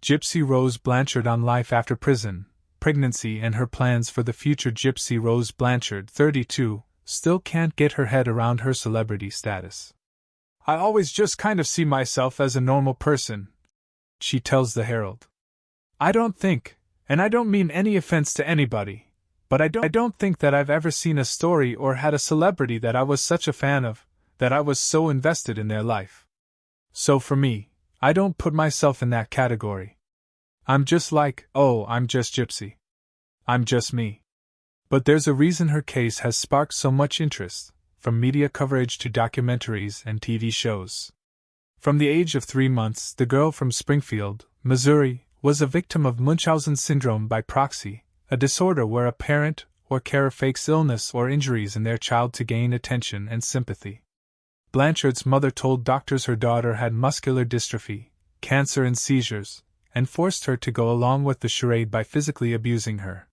Gypsy Rose Blanchard on life after prison, pregnancy and her plans for the future. Gypsy Rose Blanchard, 32, still can't get her head around her celebrity status. "I always just kind of see myself as a normal person," she tells the Herald. "I don't think, and I don't mean any offense to anybody, but I don't think that I've ever seen a story or had a celebrity that I was such a fan of, that I was so invested in their life. So for me, I don't put myself in that category. I'm just like, oh, I'm just Gypsy. I'm just me." But there's a reason her case has sparked so much interest, from media coverage to documentaries and TV shows. From the age of 3 months, the girl from Springfield, Missouri, was a victim of Munchausen syndrome by proxy, a disorder where a parent or carer fakes illness or injuries in their child to gain attention and sympathy. Blanchard's mother told doctors her daughter had muscular dystrophy, cancer and seizures, and forced her to go along with the charade by physically abusing her.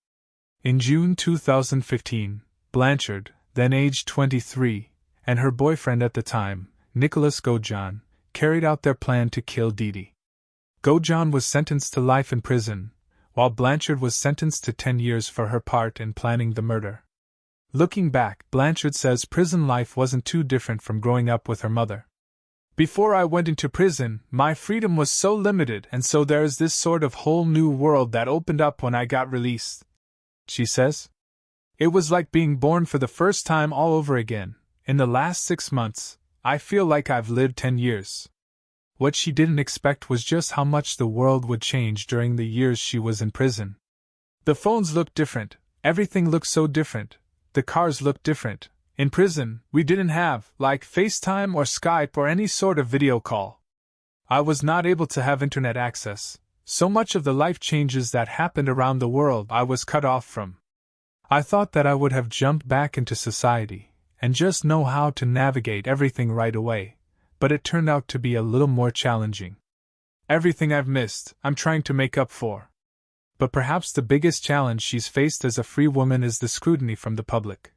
In June 2015, Blanchard, then aged 23, and her boyfriend at the time, Nicholas Gojan, carried out their plan to kill Dee Dee. Gojan was sentenced to life in prison, while Blanchard was sentenced to 10 years for her part in planning the murder. Looking back, Blanchard says prison life wasn't too different from growing up with her mother. "Before I went into prison, my freedom was so limited, and so there's this sort of whole new world that opened up when I got released," she says. "It was like being born for the first time all over again. In the last 6 months, I feel like I've lived 10 years. What she didn't expect was just how much the world would change during the years she was in prison. The phones looked different, everything looked so different, the cars looked different. In prison, we didn't have, like, FaceTime or Skype or any sort of video call. I was not able to have internet access. So much of the life changes that happened around the world I was cut off from. I thought that I would have jumped back into society and just know how to navigate everything right away, but it turned out to be a little more challenging. Everything I've missed, I'm trying to make up for. But perhaps the biggest challenge she's faced as a free woman is the scrutiny from the public."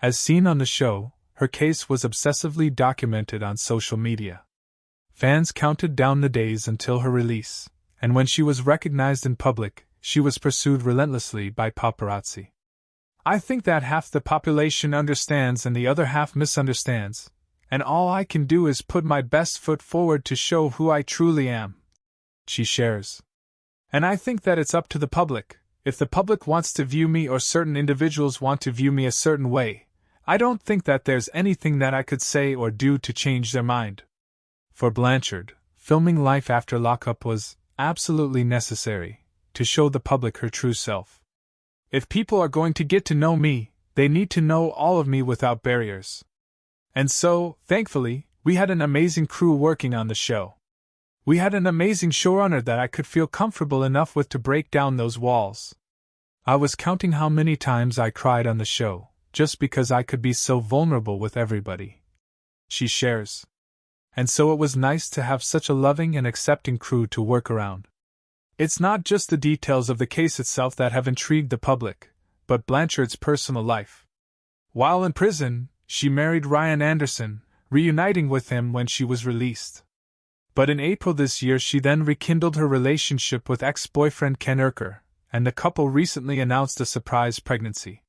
As seen on the show, her case was obsessively documented on social media. Fans counted down the days until her release, and when she was recognized in public, she was pursued relentlessly by paparazzi. "I think that half the population understands and the other half misunderstands, and all I can do is put my best foot forward to show who I truly am," she shares. "And I think that it's up to the public. If the public wants to view me or certain individuals want to view me a certain way, I don't think that there's anything that I could say or do to change their mind." For Blanchard, filming life after lockup was absolutely necessary to show the public her true self. "If people are going to get to know me, they need to know all of me without barriers." And so, thankfully, we had an amazing crew working on the show. We had an amazing showrunner that I could feel comfortable enough with to break down those walls. I was counting how many times I cried on the show, just because I could be so vulnerable with everybody, she shares. And so it was nice to have such a loving and accepting crew to work around. It's not just the details of the case itself that have intrigued the public, but Blanchard's personal life. While in prison, she married Ryan Anderson, reuniting with him when she was released. But in April this year she then rekindled her relationship with ex-boyfriend Ken Urker, and the couple recently announced a surprise pregnancy.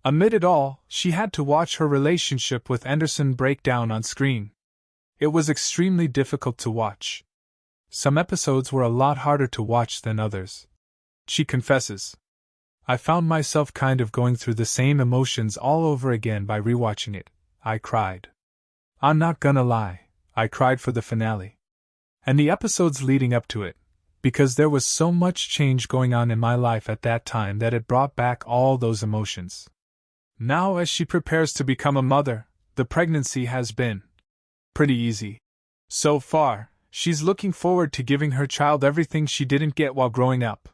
Amid it all, she had to watch her relationship with Anderson break down on screen. It was extremely difficult to watch. Some episodes were a lot harder to watch than others. She confesses, "I found myself kind of going through the same emotions all over again by rewatching it. I cried. I'm not gonna lie, I cried for the finale. And the episodes leading up to it, because there was so much change going on in my life at that time that it brought back all those emotions." Now, as she prepares to become a mother, the pregnancy has been pretty easy. So far, she's looking forward to giving her child everything she didn't get while growing up.